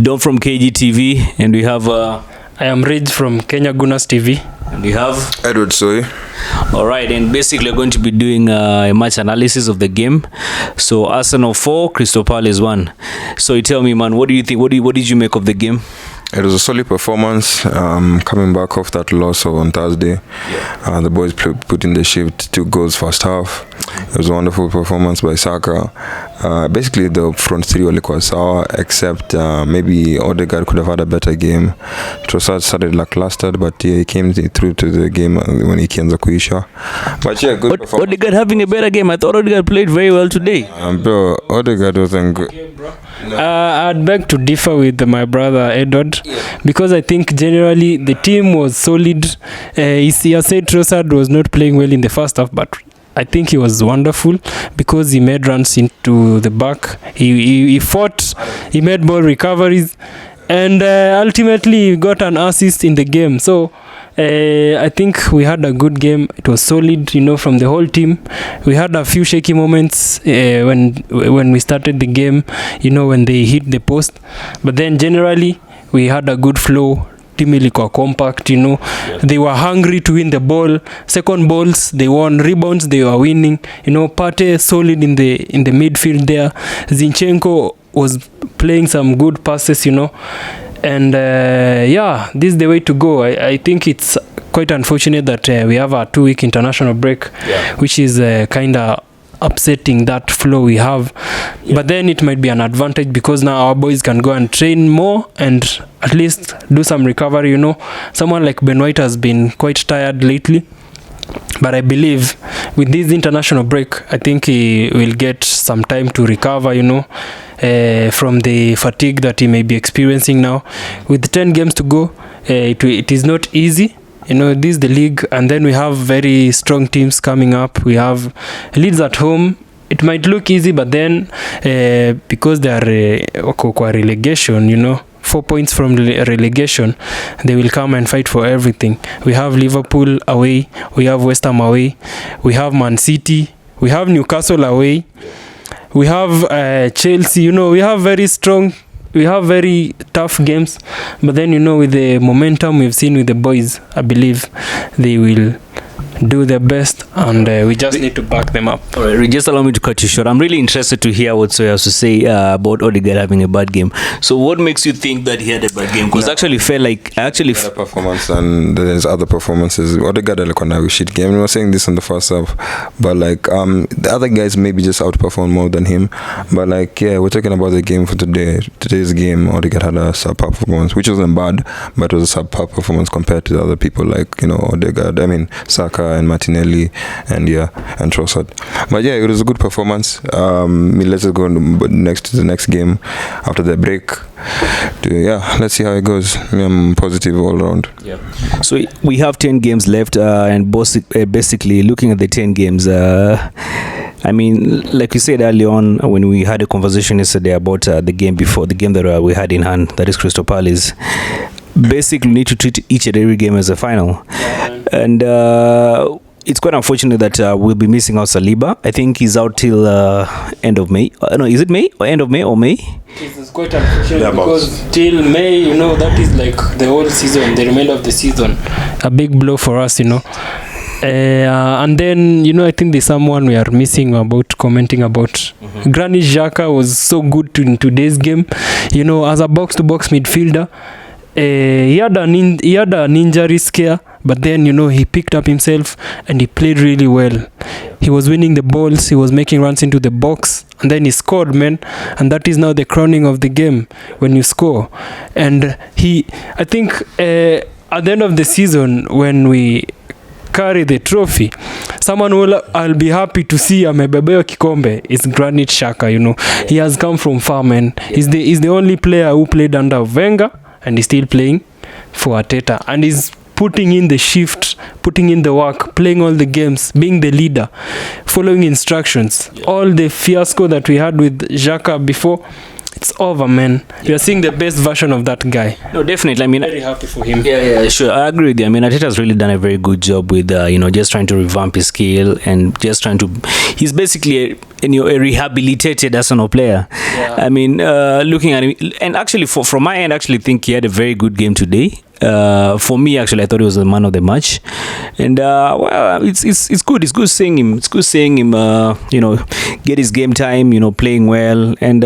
Dom from KGTV, and we have I am Rich from Kenya Gunners TV. And we have Edward Soy. All right, and basically we're going to be doing a match analysis of the game. So Arsenal 4, Crystal Palace 1. So you tell me, man, what do you think? What did you make of the game? It was a solid performance. Coming back off that loss on Thursday, the boys put in the shift, 2 goals first half. It was a wonderful performance by Saka. Basically, the front three walikuwa sawa, except maybe Odegaard could have had a better game. Trossard started lackluster, but he came through to the game when he kianza kuisha. But yeah, good performance. Odegaard having a better game. I thought Odegaard played very well today. Bro, Odegaard wasn't good. I'd beg to differ with my brother Edward, because I think generally the team was solid. He has said Trossard was not playing well in the first half, but I think he was wonderful because he made runs into the back. He fought, he made ball recoveries, and ultimately he got an assist in the game. So I think we had a good game. It was solid, from the whole team. We had a few shaky moments when we started the game, when they hit the post. But then generally we had a good flow. Team ilikuwa compact, They were hungry to win the ball. Second balls, they won. Rebounds, they were winning. Partey solid in the midfield there. Zinchenko was playing some good passes, And this is the way to go. I think it's quite unfortunate that we have a 2-week international break, which is kind of upsetting that flow we have. But then it might be an advantage because now our boys can go and train more and at least do some recovery. Someone like Ben White has been quite tired lately, but I believe with this international break, I think he will get some time to recover, from the fatigue that he may be experiencing now. With 10 games to go, it is not easy. This is the league, and then we have very strong teams coming up. We have Leeds at home. It might look easy, but then because they are relegation, 4 points from relegation, they will come and fight for everything. We have Liverpool away, we have West Ham away, we have Man City, we have Newcastle away, we have Chelsea. We have very tough games, but then with the momentum we've seen with the boys, I believe they will do their best, and we just need to back them up. All right, just allow me to cut you short. I'm really interested to hear what Soy has to say about Odegaard having a bad game. So what makes you think that he had a bad game? Because I actually felt like better performance, and there's other performances. Odegaard alikuwa na shit game. We were saying this in the first half, but the other guys maybe just outperformed more than him. But we're talking about the game for today. Today's game, Odegaard had a subpar performance, which wasn't bad, but it was a subpar performance compared to the other people Odegaard. Saka and Martinelli and Trossard. But it was a good performance. Let's just go next to the next game after the break. Let's see how it goes. I'm positive all around. So we have 10 games left, and basically looking at the 10 games, like we said earlier on when we had a conversation yesterday about the game that we had in hand, that is Crystal Palace. Basically, we need to treat each and every game as a final. And it's quite unfortunate that we'll be missing out Saliba. I think he's out till end of May. No, is it May or end of May or May? It's quite unfortunate because till May, that is like the whole season, the remainder of the season. A big blow for us, and then, I think there's someone we are missing commenting about. Granit Xhaka was so good in today's game. As a box-to-box midfielder, he had an injury scare, but then he picked up himself and he played really well. He was winning the balls, he was making runs into the box, and then he scored, man. And that is now the crowning of the game, when you score. And I think at the end of the season, when we carry the trophy, I'll be happy to see amebebeo kikombe is Granit Xhaka. He has come from far, man. He's the only player who played under Wenger, and he's still playing for Arteta, and he's putting in the shift, putting in the work, playing all the games, being the leader, following instructions. All the fiasco that we had with Xhaka before, it's over, man. We are seeing the best version of that guy. No, definitely. I mean, Very happy for him. yeah, sure. I agree with you. I mean, Arteta's really done a very good job with, just trying to revamp his skill and just trying to. He's basically a rehabilitated Arsenal player. Yeah. I mean, looking at him, and actually, from my end, I actually think he had a very good game today. For me, actually, I thought he was the man of the match, and it's good. It's good seeing him. It's good seeing him. Get his game time. Playing well. And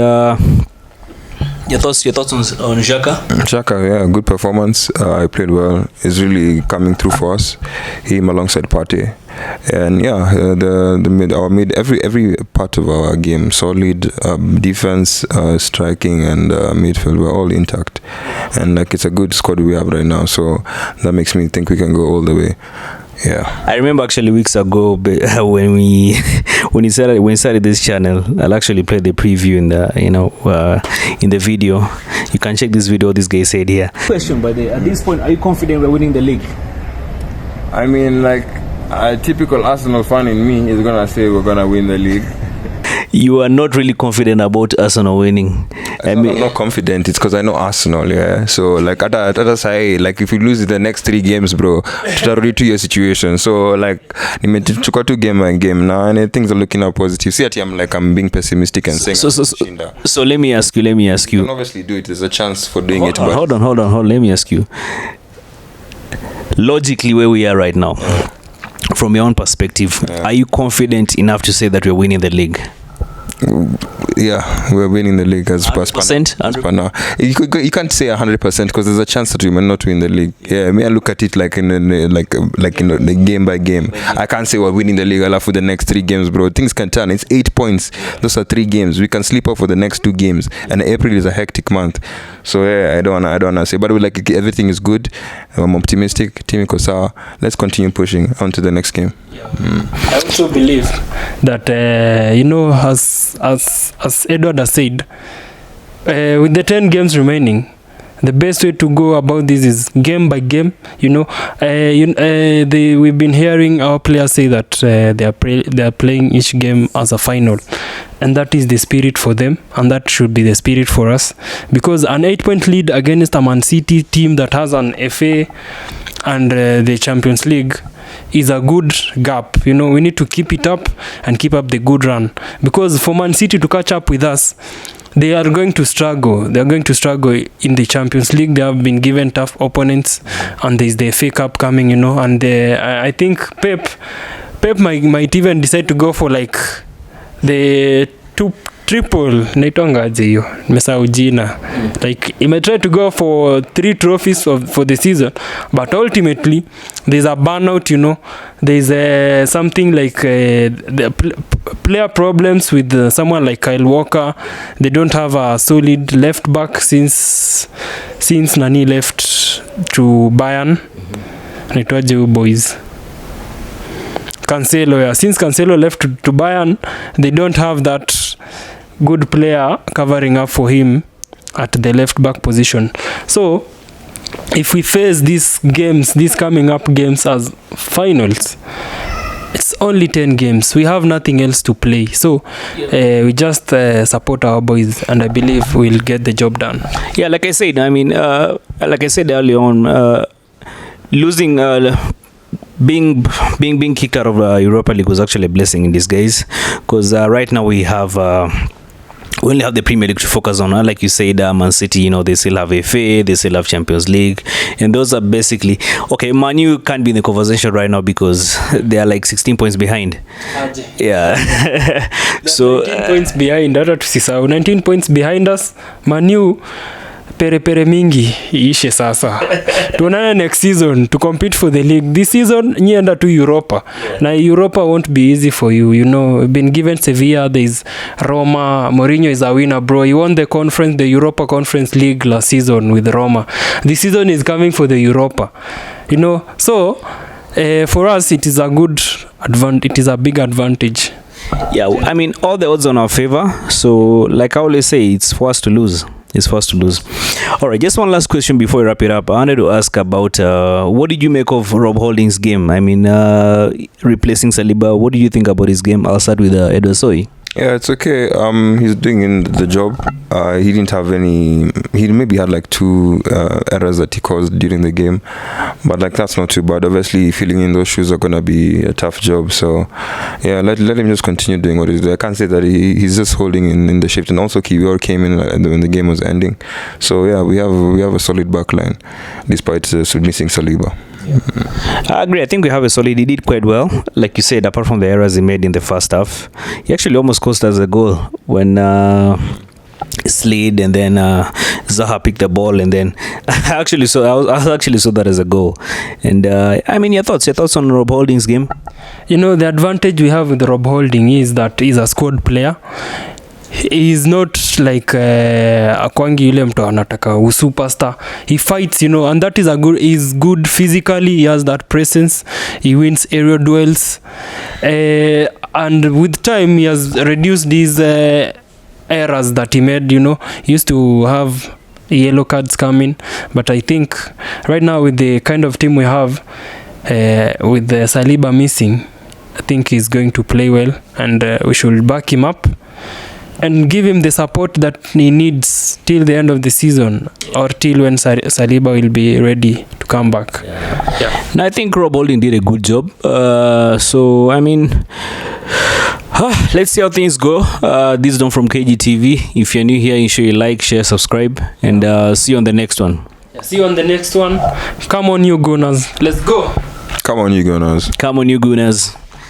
your thoughts on Xhaka? Xhaka, yeah, good performance. I played well. He's really coming through for us. Him alongside Partey. And yeah, every part of our game, solid defense, striking, and midfield were all intact. And it's a good squad we have right now, so that makes me think we can go all the way. Yeah, I remember actually weeks ago when we started this channel, I'll actually play the preview in the video. You can check this video. This guy said here. Question, but at this point, are you confident we're winning the league? I mean, a typical Arsenal fan in me is gonna say we're gonna win the league. You are not really confident about Arsenal winning. I'm not confident. It's because I know Arsenal, yeah. So at say, if you lose the next 3 games, bro, tutarudi to your situation. So nimechukua tu game by game now, and things are looking up positive. See, I'm being pessimistic and saying. So let me ask you. You can obviously do it. There's a chance for doing it. But hold on. Let me ask you. Logically, where we are right now, from your own perspective, are you confident enough to say that we're winning the league? Yeah, we're winning the league as 100%. Now. You can't say 100% because there's a chance that we may not win the league. Yeah, I look at it like in the game by game. I can't say we're winning the league for the next 3 games, bro. Things can turn. It's 8 points. Those are 3 games. We can sleep up for the next 2 games, and April is a hectic month. So yeah, I don't wanna say, but everything is good. I'm optimistic. Team iko sawa. Let's continue pushing on to the next game. Yeah. I also believe that as Edward has said, with the 10 games remaining, the best way to go about this is game by game. We've been hearing our players say that they are playing each game as a final, and that is the spirit for them, and that should be the spirit for us, because an 8-point lead against a Man City team that has an FA and the Champions League is a good gap. We need to keep it up and keep up the good run, because for Man City to catch up with us, they are going to struggle. They are going to struggle in the Champions League. They have been given tough opponents, and there's the FA Cup coming, and I think Pep might even decide to go for the triple naitongaje hiyo nimesahau jina, he might try to go for 3 trophies for the season, but ultimately there's a burnout. There's something the player problems with someone like Kyle Walker. They don't have a solid left back since Nani left to Bayern. Naitwaje huyu boys, Cancelo. Yeah, since Cancelo left to Bayern, they don't have that good player covering up for him at the left back position. So if we face these coming up games as finals, it's only 10 games. We have nothing else to play. So we just support our boys, and I believe we'll get the job done. Yeah, like I said, like I said earlier on, losing being kicked out of Europa League was actually a blessing in disguise, because right now we only have the Premier League to focus on. Like you said, Man City, they still have FA, they still have Champions League, and those are basically okay. Man U can't be in the conversation right now because they are 16 points behind. Yeah. So 19 points behind. 19 points behind us. Man U pere mingi iishe sasa. Tuonane next season to compete for the league. This season nyienda to Europa. Na Europa won't be easy for you. We've been given Sevilla, there's Roma. Mourinho is a winner, bro. He won the Europa Conference League last season with Roma. This season is coming for the Europa. So for us it is a good advantage. It is a big advantage. Yeah, all the odds on our favor. So like I always say, it's for us to lose. All right, just one last question before we wrap it up. I wanted to ask about what did you make of Rob Holding's game? Replacing Saliba. What do you think about his game? I'll start with Edward Soy. Yeah, it's okay. He's doing the job. He didn't have any. He maybe had like 2 errors that he caused during the game, but like that's not too bad. Obviously, filling in those shoes are gonna be a tough job. So, yeah, let him just continue doing what he's doing. I can't say that he's just holding in the shift. And also, Vieira came in when the game was ending. So yeah, we have a solid back line, despite missing Saliba. Yeah. I agree. I think we have a solid. He did quite well, like you said. Apart from the errors he made in the first half, he actually almost cost us a goal when slid and then Zaha picked the ball, and then I actually saw that as a goal. And I mean, your thoughts on Rob Holding's game? You know, the advantage we have with Rob Holding is that he's a squad player. He's not like akwangi yule mtu anataka superstar. He fights, you know, and that is he's good physically. He has that presence. He wins aerial duels, and with time he has reduced these errors that he made. You know, he used to have yellow cards coming, but I think right now with the kind of team we have, with the Saliba missing, I think he's going to play well, and we should back him up and give him the support that he needs till the end of the season, or till when Saliba will be ready to come back. Yeah. And I think Rob Holding did a good job. So I mean, let's see how things go. This is Don from KGTV. If you're new here, ensure you like, share, subscribe, and see you on the next one. See you on the next one. Come on, you Gunners. Let's go. Come on, you Gunners. Come on, you Gunners.